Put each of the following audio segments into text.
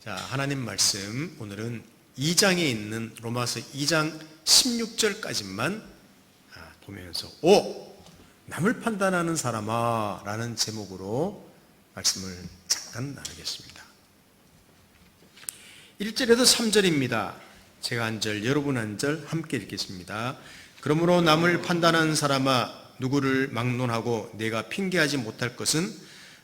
자, 하나님 말씀 오늘은 2장에 있는 로마서 2장 16절까지만 보면서 남을 판단하는 사람아 라는 제목으로 말씀을 잠깐 나누겠습니다. 1절에도 3절입니다. 제가 한 절, 여러분 한 절 함께 읽겠습니다. 그러므로 남을 판단하는 사람아, 누구를 막론하고 내가 핑계하지 못할 것은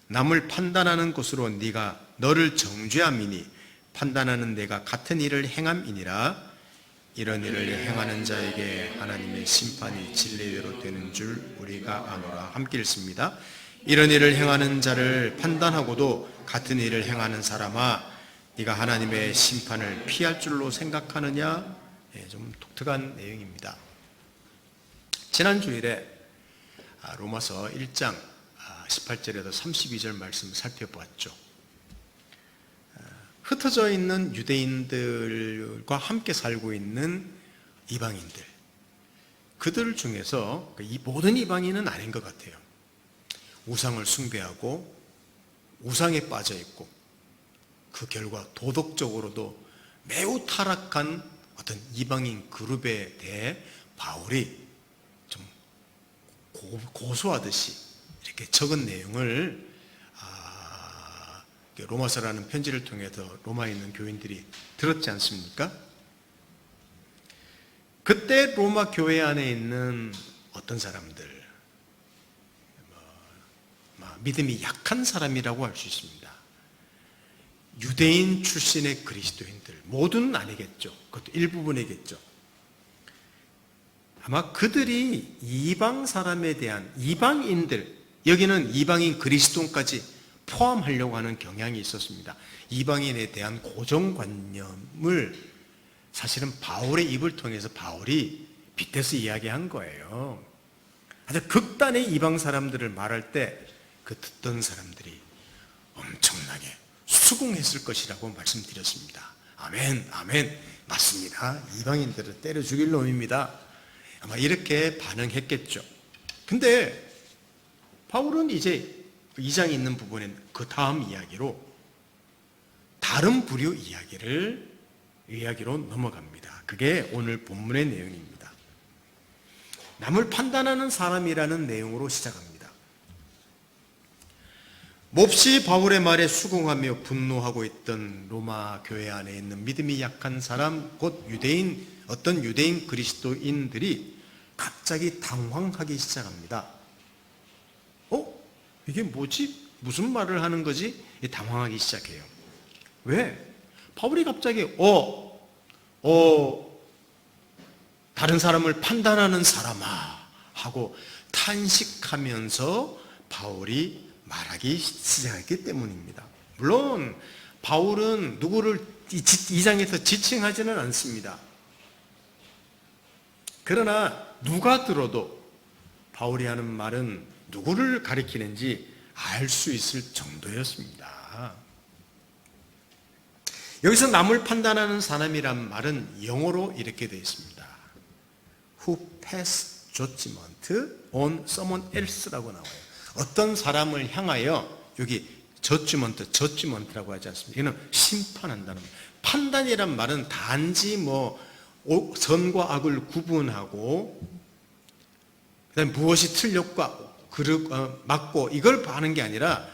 남을 판단하는 것으로 네가 너를 정죄함이니 판단하는 내가 같은 일을 행함이니라. 이런 일을 행하는 자에게 하나님의 심판이 진리대로 되는 줄 우리가 아노라. 함께 읽습니다. 이런 일을 행하는 자를 판단하고도 같은 일을 행하는 사람아, 네가 하나님의 심판을 피할 줄로 생각하느냐? 좀 독특한 내용입니다. 지난 주일에 로마서 1장 18절에서 32절 말씀을 살펴보았죠. 흩어져 있는 유대인들과 함께 살고 있는 이방인들, 그들 중에서 이 모든 이방인은 아닌 것 같아요. 우상을 숭배하고 우상에 빠져 있고 그 결과 도덕적으로도 매우 타락한 어떤 이방인 그룹에 대해 바울이 좀 고소하듯이 이렇게 적은 내용을 로마서라는 편지를 통해서 로마에 있는 교인들이 들었지 않습니까? 그때 로마 교회 안에 있는 어떤 사람들, 믿음이 약한 사람이라고 할 수 있습니다. 유대인 출신의 그리스도인들, 모두는 아니겠죠. 그것도 일부분이겠죠. 아마 그들이 이방 사람에 대한, 이방인들, 여기는 이방인 그리스도인까지 포함하려고 하는 경향이 있었습니다. 이방인에 대한 고정관념을 사실은 바울의 입을 통해서 바울이 빗대서 이야기한 거예요. 아주 극단의 이방 사람들을 말할 때 그 듣던 사람들이 엄청나게 수긍했을 것이라고 말씀드렸습니다. 아멘, 아멘, 맞습니다. 이방인들을 때려 죽일 놈입니다. 아마 이렇게 반응했겠죠. 근데 바울은 이제 2장에 있는 부분엔 그 다음 이야기로 다른 부류 이야기로 넘어갑니다. 그게 오늘 본문의 내용입니다. 남을 판단하는 사람이라는 내용으로 시작합니다. 몹시 바울의 말에 수긍하며 분노하고 있던 로마 교회 안에 있는 믿음이 약한 사람, 곧 유대인, 어떤 유대인 그리스도인들이 갑자기 당황하기 시작합니다. 이게 뭐지? 무슨 말을 하는 거지? 당황하기 시작해요. 왜? 바울이 갑자기 다른 사람을 판단하는 사람아 하고 탄식하면서 바울이 말하기 시작했기 때문입니다. 물론 바울은 누구를 이 장에서 지칭하지는 않습니다. 그러나 누가 들어도 바울이 하는 말은 누구를 가리키는지 알 수 있을 정도였습니다. 여기서 남을 판단하는 사람이란 말은 영어로 이렇게 되어 있습니다. Who pass judgment on someone else라고 나와요. 어떤 사람을 향하여, 여기 저지먼트라고 하지 않습니까? 이는 심판한다는 말. 판단이란 말은 단지 선과 악을 구분하고 그다음에 무엇이 틀렸고 맞고 이걸 하는 게 아니라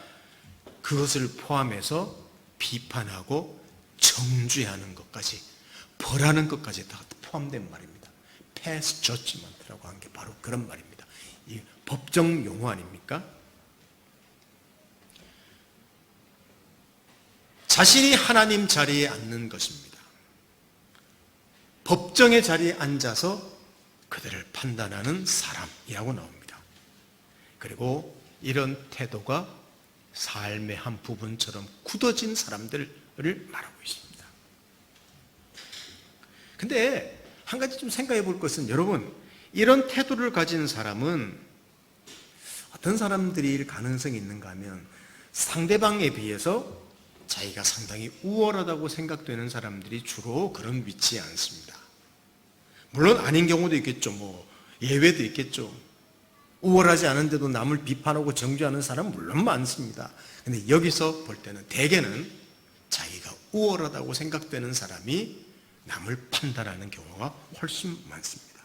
그것을 포함해서 비판하고 정죄하는 것까지, 벌하는 것까지 다 포함된 말입니다. pass judgment라고 하는 게 바로 그런 말입니다. 이 법정 용어 아닙니까? 자신이 하나님 자리에 앉는 것입니다. 법정의 자리에 앉아서 그들을 판단하는 사람이라고 나옵니다. 그리고 이런 태도가 삶의 한 부분처럼 굳어진 사람들을 말하고 있습니다. 근데 한 가지 좀 생각해 볼 것은, 여러분, 이런 태도를 가진 사람은 어떤 사람들일 가능성이 있는가 하면 상대방에 비해서 자기가 상당히 우월하다고 생각되는 사람들이 주로 그런 위치에 앉습니다. 물론 아닌 경우도 있겠죠. 예외도 있겠죠. 우월하지 않은데도 남을 비판하고 정죄하는 사람은 물론 많습니다. 근데 여기서 볼 때는 대개는 자기가 우월하다고 생각되는 사람이 남을 판단하는 경우가 훨씬 많습니다.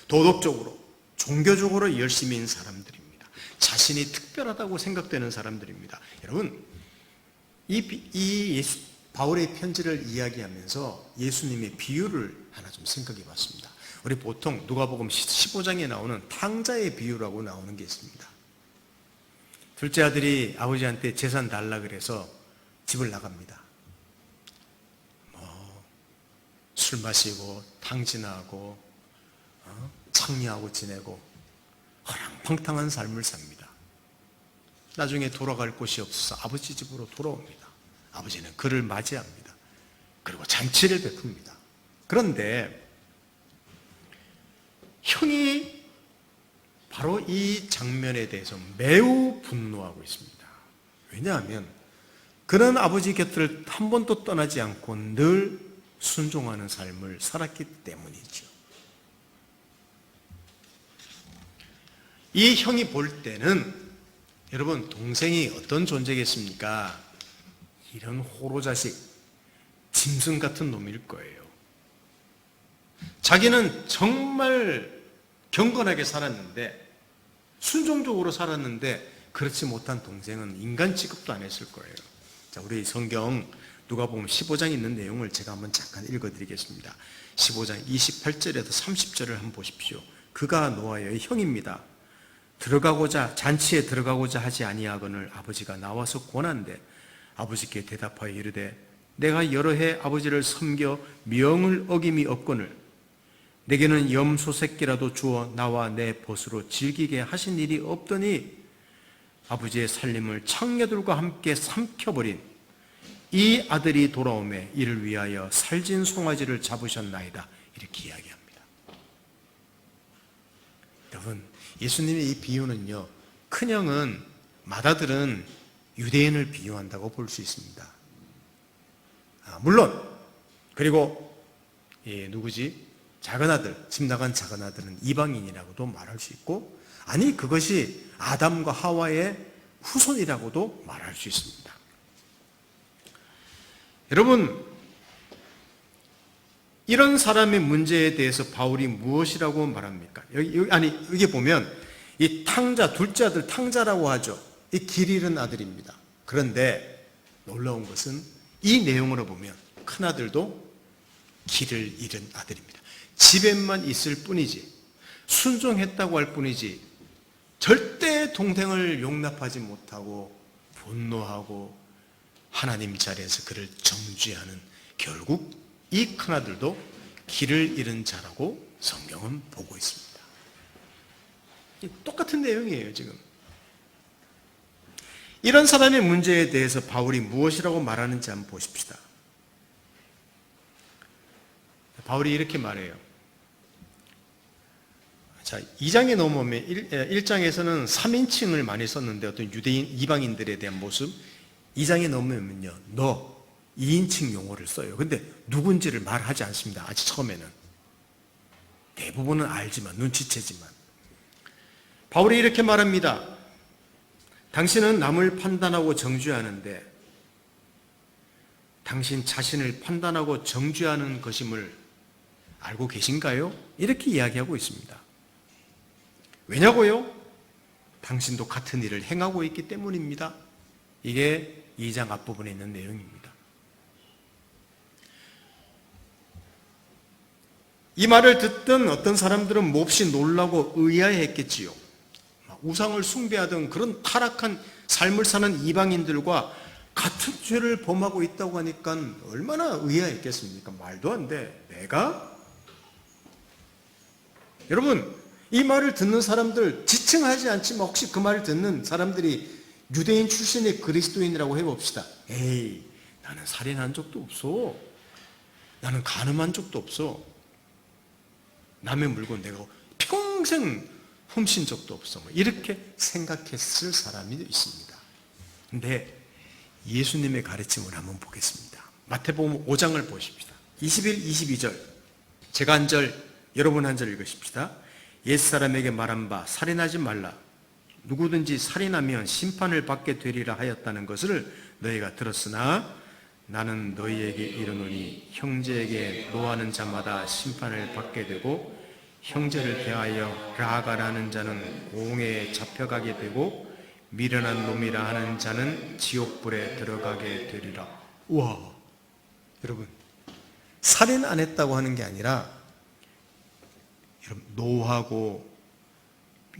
도덕적으로, 종교적으로 열심인 사람들입니다. 자신이 특별하다고 생각되는 사람들입니다. 여러분, 바울의 편지를 이야기하면서 예수님의 비유를 하나 좀 생각해 봤습니다. 우리 보통 누가복음 15장에 나오는 탕자의 비유라고 나오는 게 있습니다. 둘째 아들이 아버지한테 재산 달라 그래서 집을 나갑니다. 술 마시고 탕진하고 창리하고 지내고 허랑방탕한 삶을 삽니다. 나중에 돌아갈 곳이 없어서 아버지 집으로 돌아옵니다. 아버지는 그를 맞이합니다. 그리고 잔치를 베풉니다. 그런데 형이 바로 이 장면에 대해서 매우 분노하고 있습니다. 왜냐하면 그는 아버지 곁을 한 번도 떠나지 않고 늘 순종하는 삶을 살았기 때문이죠. 이 형이 볼 때는 여러분, 동생이 어떤 존재겠습니까? 이런 호로자식, 짐승 같은 놈일 거예요. 자기는 정말 경건하게 살았는데, 순종적으로 살았는데 그렇지 못한 동생은 인간 취급도 안 했을 거예요. 자, 우리 성경 누가복음 15장에 있는 내용을 제가 한번 잠깐 읽어드리겠습니다. 15장 28절에서 30절을 한번 보십시오. 그가 노아의 형입니다. 잔치에 들어가고자 하지 아니하거늘 아버지가 나와서 권한대 아버지께 대답하여 이르되 내가 여러 해 아버지를 섬겨 명을 어김이 없거늘 내게는 염소 새끼라도 주어 나와 내 벗으로 즐기게 하신 일이 없더니 아버지의 살림을 창녀들과 함께 삼켜버린 이 아들이 돌아오매 이를 위하여 살진 송아지를 잡으셨나이다. 이렇게 이야기합니다. 여러분, 예수님의 이 비유는요, 큰형은 맏아들은 유대인을 비유한다고 볼 수 있습니다. 물론 그리고 작은 아들, 집 나간 작은 아들은 이방인이라고도 말할 수 있고, 아니 그것이 아담과 하와의 후손이라고도 말할 수 있습니다. 여러분, 이런 사람의 문제에 대해서 바울이 무엇이라고 말합니까? 여기 보면 이 탕자, 둘째 아들 탕자라고 하죠. 이 길 잃은 아들입니다. 그런데 놀라운 것은 이 내용으로 보면 큰 아들도 길을 잃은 아들입니다. 집에만 있을 뿐이지, 순종했다고 할 뿐이지 절대 동생을 용납하지 못하고 분노하고 하나님 자리에서 그를 정죄하는, 결국 이 큰아들도 길을 잃은 자라고 성경은 보고 있습니다. 똑같은 내용이에요. 지금 이런 사람의 문제에 대해서 바울이 무엇이라고 말하는지 한번 보십시다. 바울이 이렇게 말해요. 자, 2장에 넘어오면 1장에서는 3인칭을 많이 썼는데 어떤 유대인, 이방인들에 대한 모습, 2장에 넘으면요, 너 2인칭 용어를 써요. 근데 누군지를 말하지 않습니다. 아직 처음에는. 대부분은 알지만, 눈치채지만. 바울이 이렇게 말합니다. 당신은 남을 판단하고 정죄하는데 당신 자신을 판단하고 정죄하는 것임을 알고 계신가요? 이렇게 이야기하고 있습니다. 왜냐고요? 당신도 같은 일을 행하고 있기 때문입니다. 이게 2장 앞부분에 있는 내용입니다. 이 말을 듣던 어떤 사람들은 몹시 놀라고 의아해했겠지요. 우상을 숭배하던 그런 타락한 삶을 사는 이방인들과 같은 죄를 범하고 있다고 하니까 얼마나 의아했겠습니까? 말도 안 돼. 내가? 여러분, 이 말을 듣는 사람들 지칭하지 않지만 혹시 그 말을 듣는 사람들이 유대인 출신의 그리스도인이라고 해봅시다. 에이, 나는 살인한 적도 없어. 나는 간음한 적도 없어. 남의 물건 내가 평생 훔친 적도 없어. 이렇게 생각했을 사람이 있습니다. 근데 예수님의 가르침을 한번 보겠습니다. 마태복음 5장을 보십시다. 21, 22절. 제가 한 절, 여러분 한 절 읽으십시다. 옛사람에게 말한 바 살인하지 말라. 누구든지 살인하면 심판을 받게 되리라 하였다는 것을 너희가 들었으나 나는 너희에게 이르노니 형제에게 노하는 자마다 심판을 받게 되고 형제를 대하여 라가라는 자는 공회에 잡혀가게 되고 미련한 놈이라 하는 자는 지옥불에 들어가게 되리라. 우와, 여러분, 살인 안 했다고 하는 게 아니라 여러분, 노하고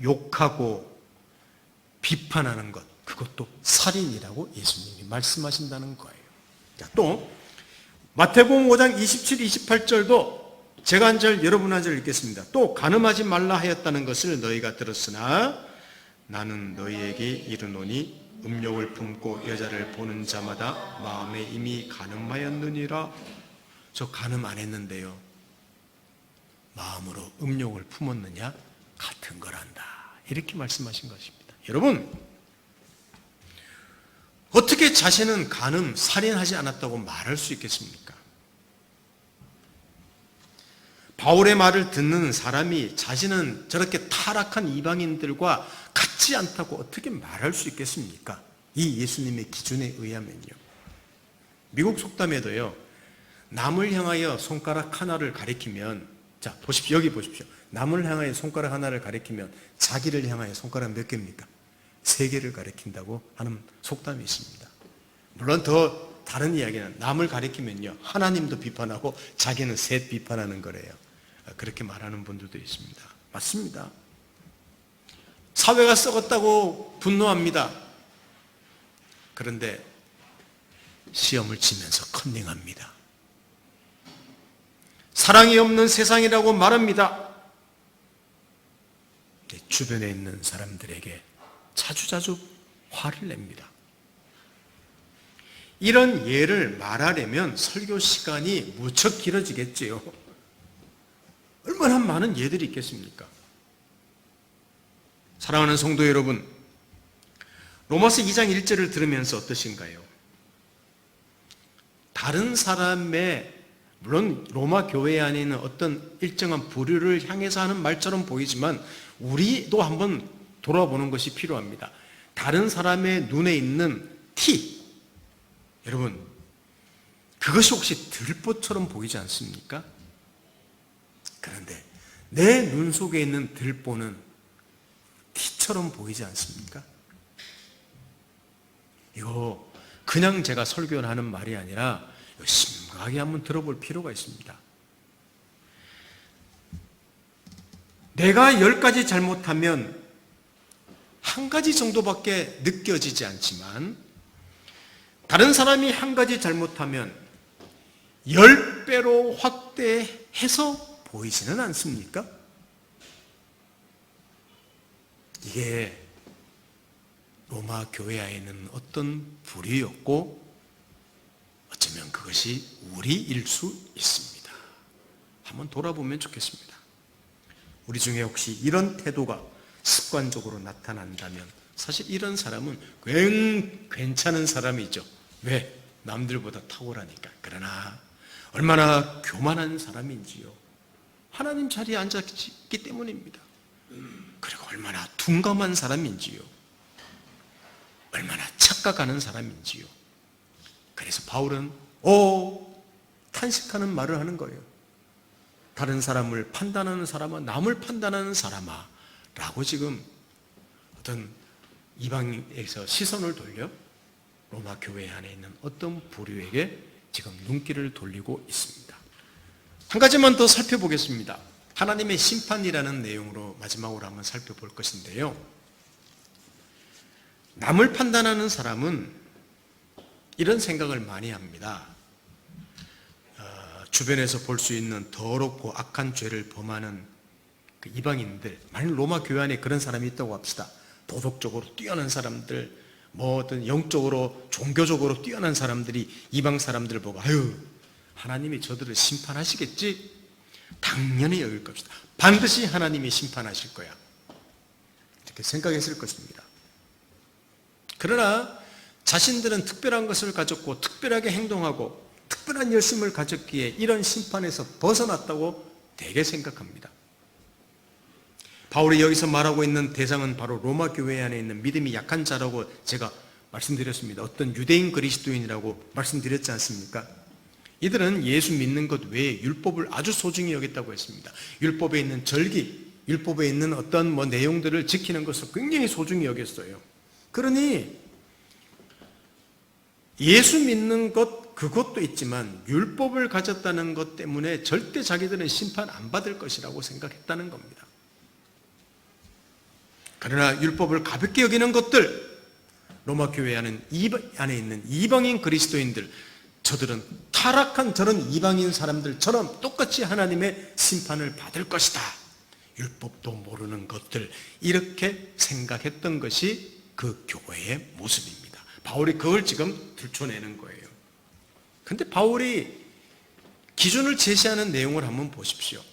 욕하고 비판하는 것, 그것도 살인이라고 예수님이 말씀하신다는 거예요. 자, 또 마태복음 5장 27, 28절도 제가 한 절 여러분 한 절 읽겠습니다. 또 간음하지 말라 하였다는 것을 너희가 들었으나 나는 너희에게 이르노니 음욕을 품고 여자를 보는 자마다 마음에 이미 간음하였느니라. 저 간음 안 했는데요, 마음으로 음욕을 품었느냐? 같은 거란다. 이렇게 말씀하신 것입니다. 여러분, 어떻게 자신은 간음, 살인하지 않았다고 말할 수 있겠습니까? 바울의 말을 듣는 사람이 자신은 저렇게 타락한 이방인들과 같지 않다고 어떻게 말할 수 있겠습니까? 이 예수님의 기준에 의하면요. 미국 속담에도요, 남을 향하여 손가락 하나를 가리키면, 자, 보십시오. 여기 보십시오. 남을 향하여 손가락 하나를 가리키면 자기를 향하여 손가락 몇 개입니까? 3개를 가리킨다고 하는 속담이 있습니다. 물론 더 다른 이야기는 남을 가리키면요, 하나님도 비판하고 자기는 셋 비판하는 거래요. 그렇게 말하는 분들도 있습니다. 맞습니다. 사회가 썩었다고 분노합니다. 그런데 시험을 치면서 컨닝합니다. 사랑이 없는 세상이라고 말합니다. 주변에 있는 사람들에게 자주자주 화를 냅니다. 이런 예를 말하려면 설교 시간이 무척 길어지겠지요. 얼마나 많은 예들이 있겠습니까? 사랑하는 성도 여러분, 로마서 2장 1절을 들으면서 어떠신가요? 다른 사람의, 물론 로마 교회 안에 있는 어떤 일정한 부류를 향해서 하는 말처럼 보이지만 우리도 한번 돌아보는 것이 필요합니다. 다른 사람의 눈에 있는 티, 여러분, 그것이 혹시 들보처럼 보이지 않습니까? 그런데 내 눈 속에 있는 들보는 티처럼 보이지 않습니까? 이거 그냥 제가 설교를 하는 말이 아니라 심각하게 한번 들어볼 필요가 있습니다. 내가 10가지 잘못하면 한 가지 정도밖에 느껴지지 않지만 다른 사람이 한 가지 잘못하면 10배로 확대해서 보이지는 않습니까? 이게 로마 교회 안에는 어떤 부류였고 어쩌면 그것이 우리일 수 있습니다. 한번 돌아보면 좋겠습니다. 우리 중에 혹시 이런 태도가 습관적으로 나타난다면 사실 이런 사람은 괜찮은 사람이죠. 왜? 남들보다 탁월하니까. 그러나 얼마나 교만한 사람인지요. 하나님 자리에 앉았기 때문입니다. 그리고 얼마나 둔감한 사람인지요. 얼마나 착각하는 사람인지요. 그래서 바울은 탄식하는 말을 하는 거예요. 다른 사람을 판단하는 사람아, 남을 판단하는 사람아 라고 지금 어떤 이방에서 시선을 돌려 로마 교회 안에 있는 어떤 부류에게 지금 눈길을 돌리고 있습니다. 한 가지만 더 살펴보겠습니다. 하나님의 심판이라는 내용으로 마지막으로 한번 살펴볼 것인데요. 남을 판단하는 사람은 이런 생각을 많이 합니다. 주변에서 볼 수 있는 더럽고 악한 죄를 범하는 그 이방인들, 만약 로마 교회 안에 그런 사람이 있다고 합시다. 도덕적으로 뛰어난 사람들, 어떤 영적으로 종교적으로 뛰어난 사람들이 이방 사람들을 보고 아유, 하나님이 저들을 심판하시겠지? 당연히 여길 것이다. 반드시 하나님이 심판하실 거야. 이렇게 생각했을 것입니다. 그러나 자신들은 특별한 것을 가졌고 특별하게 행동하고 특별한 열심을 가졌기에 이런 심판에서 벗어났다고 되게 생각합니다. 바울이 여기서 말하고 있는 대상은 바로 로마 교회 안에 있는 믿음이 약한 자라고 제가 말씀드렸습니다. 어떤 유대인 그리스도인이라고 말씀드렸지 않습니까? 이들은 예수 믿는 것 외에 율법을 아주 소중히 여겼다고 했습니다. 율법에 있는 절기, 율법에 있는 어떤 내용들을 지키는 것을 굉장히 소중히 여겼어요. 그러니 예수 믿는 것 그것도 있지만 율법을 가졌다는 것 때문에 절대 자기들은 심판 안 받을 것이라고 생각했다는 겁니다. 그러나 율법을 가볍게 여기는 것들, 로마 교회 안에 있는 이방인 그리스도인들, 저들은 타락한 저런 이방인 사람들처럼 똑같이 하나님의 심판을 받을 것이다. 율법도 모르는 것들, 이렇게 생각했던 것이 그 교회의 모습입니다. 바울이 그걸 지금 들춰내는 거예요. 그런데 바울이 기준을 제시하는 내용을 한번 보십시오.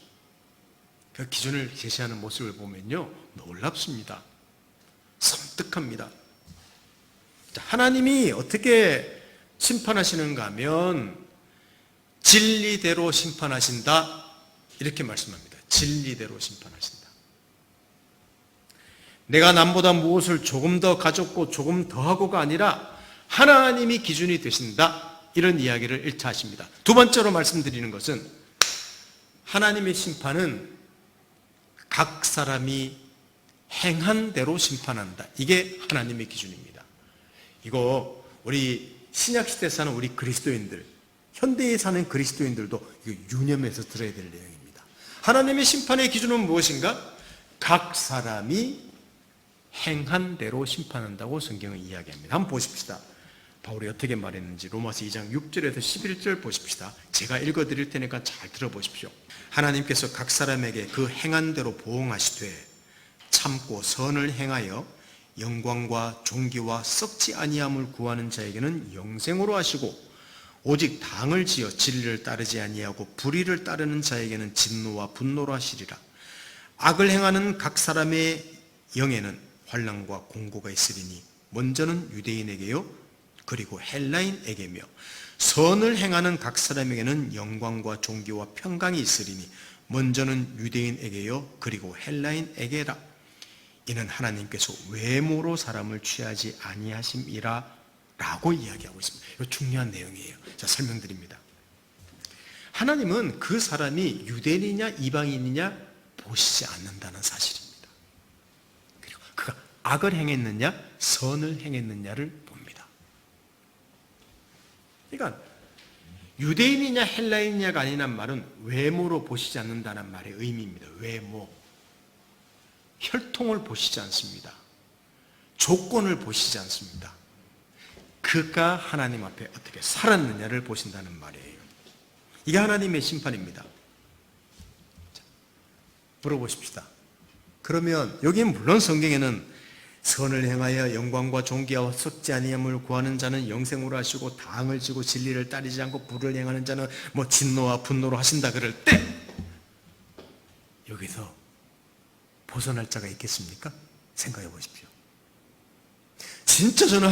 그 기준을 제시하는 모습을 보면요, 놀랍습니다. 섬뜩합니다. 하나님이 어떻게 심판하시는가 하면 진리대로 심판하신다, 이렇게 말씀합니다. 진리대로 심판하신다. 내가 남보다 무엇을 조금 더 가졌고 조금 더 하고가 아니라 하나님이 기준이 되신다, 이런 이야기를 1차 하십니다. 두 번째로 말씀드리는 것은 하나님의 심판은 각 사람이 행한 대로 심판한다. 이게 하나님의 기준입니다. 이거 우리 신약시대에 사는 우리 그리스도인들, 현대에 사는 그리스도인들도 이거 유념해서 들어야 될 내용입니다. 하나님의 심판의 기준은 무엇인가? 각 사람이 행한 대로 심판한다고 성경은 이야기합니다. 한번 보십시다. 바울이 어떻게 말했는지 로마서 2장 6절에서 11절 보십시다. 제가 읽어드릴 테니까 잘 들어보십시오. 하나님께서 각 사람에게 그 행한 대로 보응하시되 참고 선을 행하여 영광과 존귀와 썩지 아니함을 구하는 자에게는 영생으로 하시고 오직 당을 지어 진리를 따르지 아니하고 불의를 따르는 자에게는 진노와 분노로 하시리라. 악을 행하는 각 사람의 영에는 환난과 공고가 있으리니 먼저는 유대인에게요 그리고 헬라인에게며 선을 행하는 각 사람에게는 영광과 존귀와 평강이 있으리니 먼저는 유대인에게요 그리고 헬라인에게라. 이는 하나님께서 외모로 사람을 취하지 아니하심이라 라고 이야기하고 있습니다. 이거 중요한 내용이에요. 자, 설명드립니다. 하나님은 그 사람이 유대인이냐 이방인이냐 보시지 않는다는 사실입니다. 그리고 그가 악을 행했느냐 선을 행했느냐를 봅니다. 그러니까 유대인이냐 헬라인이냐가 아니란 말은 외모로 보시지 않는다는 말의 의미입니다. 외모. 혈통을 보시지 않습니다. 조건을 보시지 않습니다. 그가 하나님 앞에 어떻게 살았느냐를 보신다는 말이에요. 이게 하나님의 심판입니다. 자, 물어보십시다. 그러면 여기 물론 성경에는 선을 행하여 영광과 존귀와 썩지 아니함을 구하는 자는 영생으로 하시고 당을 지고 진리를 따르지 않고 불을 행하는 자는 진노와 분노로 하신다 그럴 때 여기서 벗어날 자가 있겠습니까? 생각해 보십시오. 진짜 저는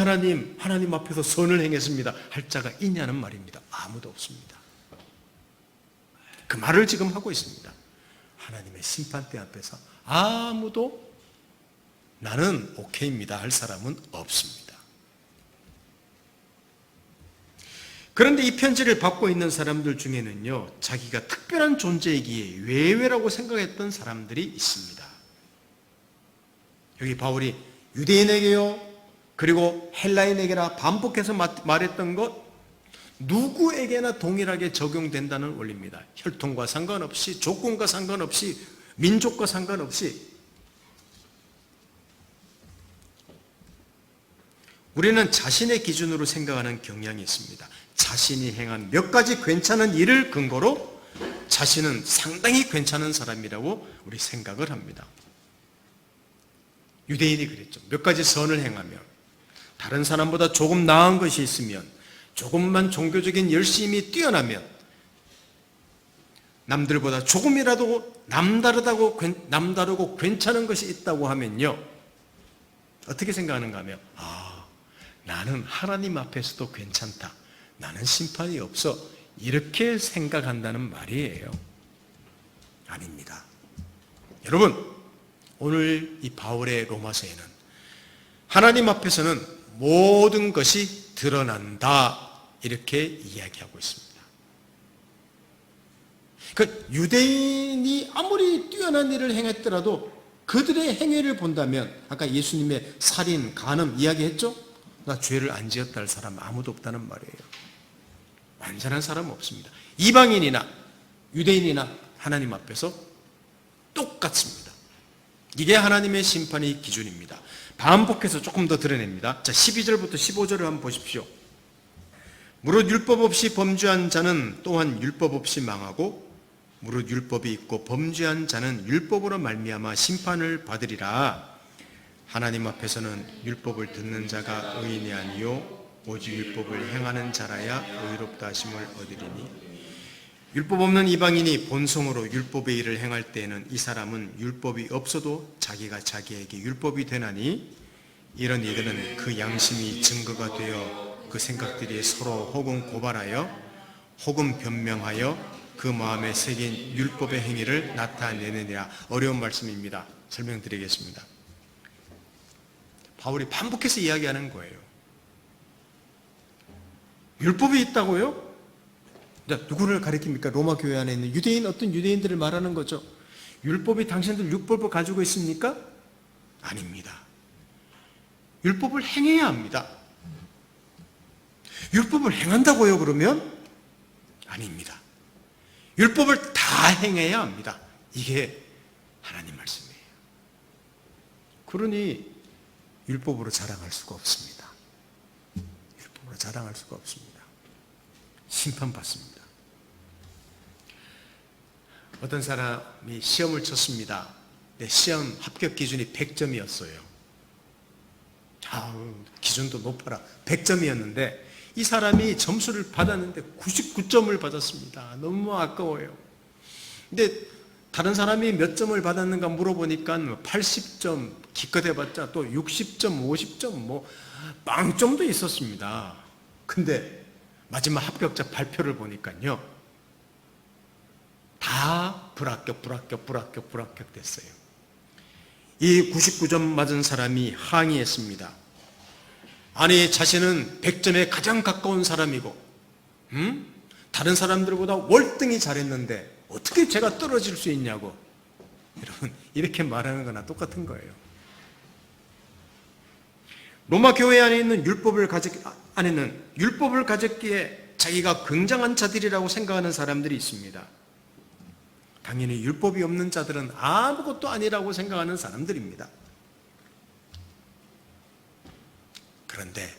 하나님 앞에서 선을 행했습니다 할 자가 있냐는 말입니다. 아무도 없습니다. 그 말을 지금 하고 있습니다. 하나님의 심판대 앞에서 아무도 나는 오케이입니다 할 사람은 없습니다. 그런데 이 편지를 받고 있는 사람들 중에는요, 자기가 특별한 존재이기에 외외라고 생각했던 사람들이 있습니다. 여기 바울이 유대인에게요 그리고 헬라인에게나 반복해서 말했던 것 누구에게나 동일하게 적용된다는 원리입니다. 혈통과 상관없이 조건과 상관없이 민족과 상관없이 우리는 자신의 기준으로 생각하는 경향이 있습니다. 자신이 행한 몇 가지 괜찮은 일을 근거로 자신은 상당히 괜찮은 사람이라고 우리 생각을 합니다. 유대인이 그랬죠. 몇 가지 선을 행하면 다른 사람보다 조금 나은 것이 있으면 조금만 종교적인 열심이 뛰어나면 남들보다 조금이라도 남다르고 괜찮은 것이 있다고 하면요 어떻게 생각하는가 하면 나는 하나님 앞에서도 괜찮다. 나는 심판이 없어. 이렇게 생각한다는 말이에요. 아닙니다. 여러분 오늘 이 바울의 로마서에는 하나님 앞에서는 모든 것이 드러난다. 이렇게 이야기하고 있습니다. 그 유대인이 아무리 뛰어난 일을 행했더라도 그들의 행위를 본다면 아까 예수님의 살인, 간음 이야기했죠? 나 죄를 안 지었다 할 사람 아무도 없다는 말이에요. 완전한 사람은 없습니다. 이방인이나 유대인이나 하나님 앞에서 똑같습니다. 이게 하나님의 심판의 기준입니다. 반복해서 조금 더 드러냅니다. 자, 12절부터 15절을 한번 보십시오. 무릇 율법 없이 범죄한 자는 또한 율법 없이 망하고 무릇 율법이 있고 범죄한 자는 율법으로 말미암아 심판을 받으리라. 하나님 앞에서는 율법을 듣는 자가 의인이 아니요 오직 율법을 행하는 자라야 의롭다 하심을 얻으리니 율법 없는 이방인이 본성으로 율법의 일을 행할 때에는 이 사람은 율법이 없어도 자기가 자기에게 율법이 되나니 이런 이들은 그 양심이 증거가 되어 그 생각들이 서로 혹은 고발하여 혹은 변명하여 그 마음에 새긴 율법의 행위를 나타내느니라. 어려운 말씀입니다. 설명드리겠습니다. 바울이 반복해서 이야기하는 거예요. 율법이 있다고요? 누구를 가리킵니까? 로마 교회 안에 있는 유대인, 어떤 유대인들을 말하는 거죠. 율법이 당신들 율법을 가지고 있습니까? 아닙니다. 율법을 행해야 합니다. 율법을 행한다고요, 그러면? 아닙니다. 율법을 다 행해야 합니다. 이게 하나님 말씀이에요. 그러니 율법으로 자랑할 수가 없습니다. 율법으로 자랑할 수가 없습니다. 심판받습니다. 어떤 사람이 시험을 쳤습니다. 시험 합격 기준이 100점이었어요. 기준도 높아라. 100점이었는데 이 사람이 점수를 받았는데 99점을 받았습니다. 너무 아까워요. 근데 다른 사람이 몇 점을 받았는가 물어보니까 80점, 기껏 해봤자 또 60점, 50점, 빵점도 있었습니다. 근데 마지막 합격자 발표를 보니까요. 다 불합격 됐어요. 이 99점 맞은 사람이 항의했습니다. 아니, 자신은 100점에 가장 가까운 사람이고 다른 사람들보다 월등히 잘했는데 어떻게 제가 떨어질 수 있냐고. 여러분, 이렇게 말하는 거나 똑같은 거예요. 로마 교회 안에 있는 율법을 가졌기에 자기가 굉장한 자들이라고 생각하는 사람들이 있습니다. 당연히 율법이 없는 자들은 아무것도 아니라고 생각하는 사람들입니다. 그런데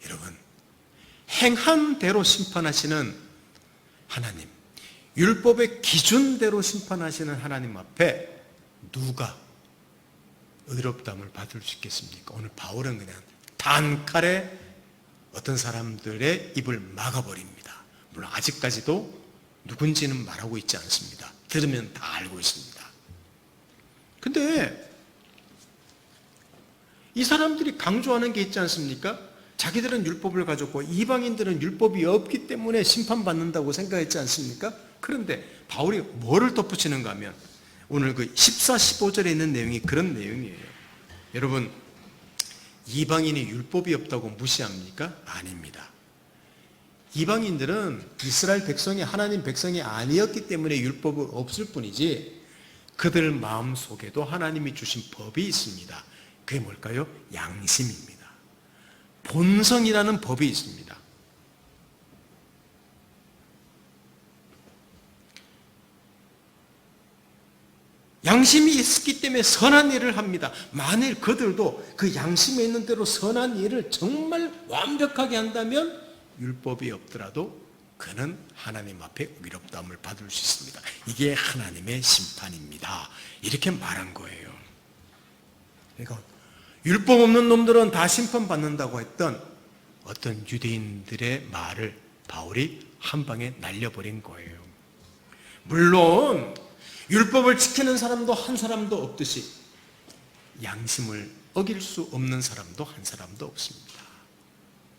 여러분, 행한 대로 심판하시는 하나님, 율법의 기준대로 심판하시는 하나님 앞에 누가 의롭다함을 받을 수 있겠습니까? 오늘 바울은 그냥 단칼에 어떤 사람들의 입을 막아버립니다. 물론 아직까지도 누군지는 말하고 있지 않습니다. 들으면 다 알고 있습니다. 근데 이 사람들이 강조하는 게 있지 않습니까? 자기들은 율법을 가졌고 이방인들은 율법이 없기 때문에 심판받는다고 생각했지 않습니까? 그런데 바울이 뭐를 덧붙이는가 하면 오늘 그 14, 15절에 있는 내용이 그런 내용이에요. 여러분, 이방인이 율법이 없다고 무시합니까? 아닙니다. 이방인들은 이스라엘 백성이 하나님 백성이 아니었기 때문에 율법이 없을 뿐이지 그들 마음속에도 하나님이 주신 법이 있습니다. 그게 뭘까요? 양심입니다. 본성이라는 법이 있습니다. 양심이 있기 때문에 선한 일을 합니다. 만일 그들도 그 양심에 있는 대로 선한 일을 정말 완벽하게 한다면 율법이 없더라도 그는 하나님 앞에 의롭다함을 받을 수 있습니다. 이게 하나님의 심판입니다. 이렇게 말한 거예요. 그러니까 율법 없는 놈들은 다 심판받는다고 했던 어떤 유대인들의 말을 바울이 한 방에 날려버린 거예요. 물론 율법을 지키는 사람도 한 사람도 없듯이 양심을 어길 수 없는 사람도 한 사람도 없습니다.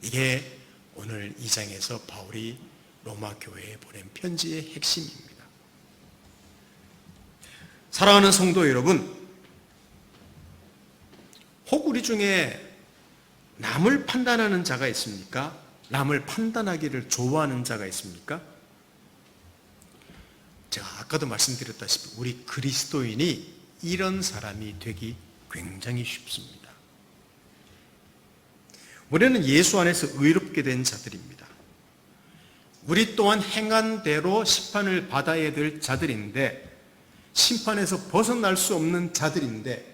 이게 오늘 2장에서 바울이 로마 교회에 보낸 편지의 핵심입니다. 사랑하는 성도 여러분, 혹 우리 중에 남을 판단하는 자가 있습니까? 남을 판단하기를 좋아하는 자가 있습니까? 제가 아까도 말씀드렸다시피 우리 그리스도인이 이런 사람이 되기 굉장히 쉽습니다. 우리는 예수 안에서 의롭게 된 자들입니다. 우리 또한 행한 대로 심판을 받아야 될 자들인데, 심판에서 벗어날 수 없는 자들인데,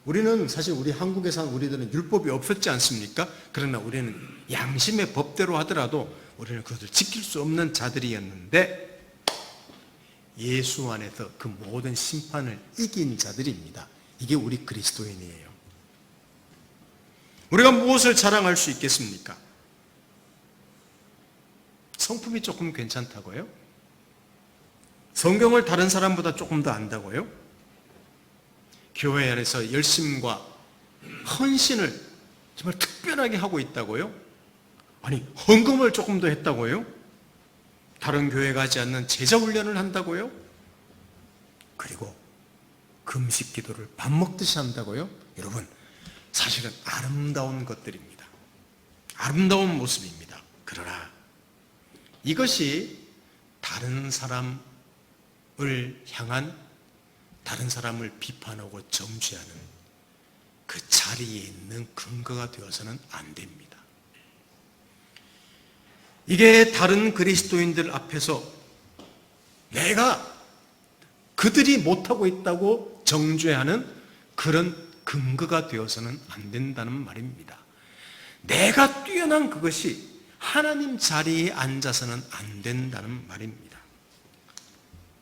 우리는 사실 우리 한국에 산 우리들은 율법이 없었지 않습니까? 그러나 우리는 양심의 법대로 하더라도 우리는 그것을 지킬 수 없는 자들이었는데, 예수 안에서 그 모든 심판을 이긴 자들입니다. 이게 우리 그리스도인이에요. 우리가 무엇을 자랑할 수 있겠습니까? 성품이 조금 괜찮다고요? 성경을 다른 사람보다 조금 더 안다고요? 교회 안에서 열심과 헌신을 정말 특별하게 하고 있다고요? 아니, 헌금을 조금 더 했다고요? 다른 교회 가지 않는 제자 훈련을 한다고요? 그리고 금식 기도를 밥 먹듯이 한다고요? 여러분, 사실은 아름다운 것들입니다. 아름다운 모습입니다. 그러나 이것이 다른 사람을 향한, 다른 사람을 비판하고 정죄하는 그 자리에 있는 근거가 되어서는 안 됩니다. 이게 다른 그리스도인들 앞에서 내가 그들이 못하고 있다고 정죄하는 그런 근거가 되어서는 안 된다는 말입니다. 내가 뛰어난 그것이 하나님 자리에 앉아서는 안 된다는 말입니다.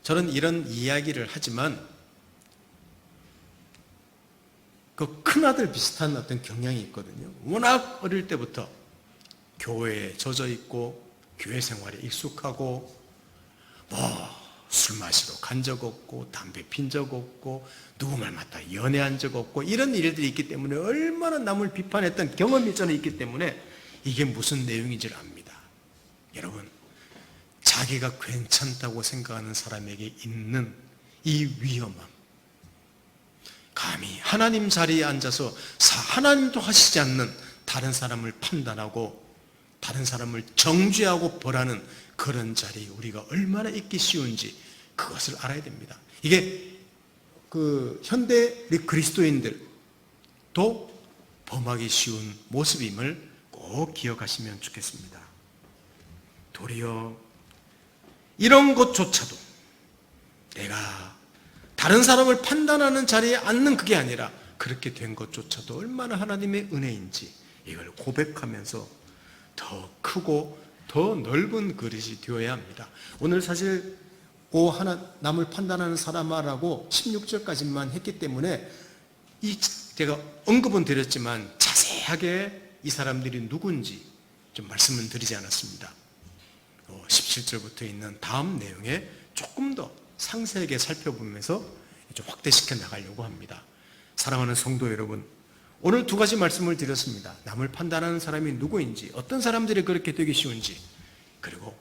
저는 이런 이야기를 하지만 그 큰아들 비슷한 어떤 경향이 있거든요. 워낙 어릴 때부터 교회에 젖어 있고 교회 생활에 익숙하고 술 마시러 간 적 없고 담배 핀 적 없고 누구 말 맞다 연애한 적 없고 이런 일들이 있기 때문에 얼마나 남을 비판했던 경험이 저는 있기 때문에 이게 무슨 내용인지를 압니다. 여러분, 자기가 괜찮다고 생각하는 사람에게 있는 이 위험함, 감히 하나님 자리에 앉아서 하나님도 하시지 않는 다른 사람을 판단하고 다른 사람을 정죄하고 벌하는 그런 자리에 우리가 얼마나 있기 쉬운지 그것을 알아야 됩니다. 이게 현대 우리 그리스도인들도 범하기 쉬운 모습임을 꼭 기억하시면 좋겠습니다. 도리어 이런 것조차도 내가 다른 사람을 판단하는 자리에 앉는 그게 아니라 그렇게 된 것조차도 얼마나 하나님의 은혜인지 이걸 고백하면서 더 크고 더 넓은 그릇이 되어야 합니다. 오늘 사실 남을 판단하는 사람아라고 16절까지만 했기 때문에 제가 언급은 드렸지만 자세하게 이 사람들이 누군지 좀 말씀을 드리지 않았습니다. 17절부터 있는 다음 내용에 조금 더 상세하게 살펴보면서 좀 확대시켜 나가려고 합니다. 사랑하는 성도 여러분, 오늘 두 가지 말씀을 드렸습니다. 남을 판단하는 사람이 누구인지, 어떤 사람들이 그렇게 되기 쉬운지, 그리고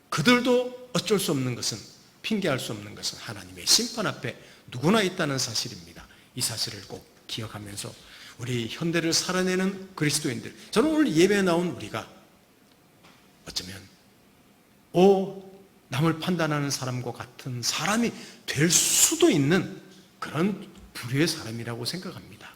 그들도 어쩔 수 없는 것은, 핑계할 수 없는 것은 하나님의 심판 앞에 누구나 있다는 사실입니다. 이 사실을 꼭 기억하면서 우리 현대를 살아내는 그리스도인들, 저는 오늘 예배에 나온 우리가 어쩌면 남을 판단하는 사람과 같은 사람이 될 수도 있는 그런 부류의 사람이라고 생각합니다.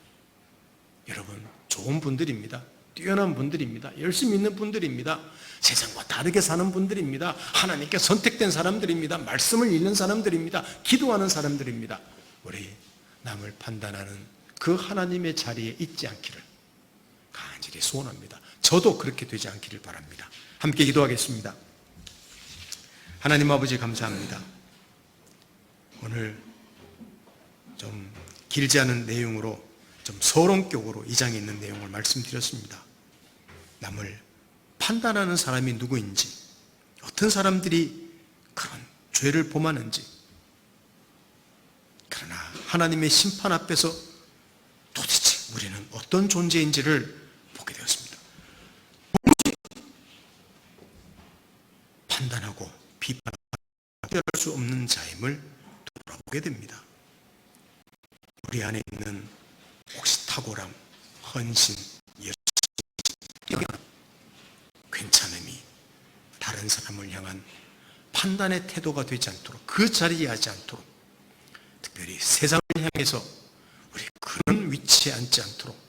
여러분, 좋은 분들입니다. 뛰어난 분들입니다. 열심히 있는 분들입니다. 세상과 다르게 사는 분들입니다. 하나님께 선택된 사람들입니다. 말씀을 읽는 사람들입니다. 기도하는 사람들입니다. 우리 남을 판단하는 그 하나님의 자리에 있지 않기를 간절히 소원합니다. 저도 그렇게 되지 않기를 바랍니다. 함께 기도하겠습니다. 하나님 아버지, 감사합니다. 오늘 좀 길지 않은 내용으로 좀 서론격으로 이 장에 있는 내용을 말씀드렸습니다. 남을 판단하는 사람이 누구인지, 어떤 사람들이 그런 죄를 범하는지, 그러나 하나님의 심판 앞에서 도대체 우리는 어떤 존재인지를 보게 되었습니다. 판단하고 비판할 수 없는 자임을 돌아보게 됩니다. 우리 안에 있는 혹시 탁월함, 헌신, 열심, 다른 사람을 향한 판단의 태도가 되지 않도록, 그 자리에 하지 않도록, 특별히 세상을 향해서 우리 그런 위치에 앉지 않도록,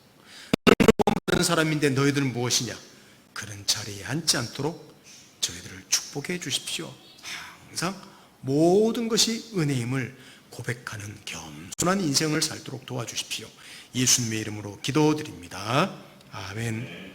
다른 사람인데 너희들은 무엇이냐, 그런 자리에 앉지 않도록 저희들을 축복해 주십시오. 항상 모든 것이 은혜임을 고백하는 겸손한 인생을 살도록 도와주십시오. 예수님의 이름으로 기도드립니다. 아멘.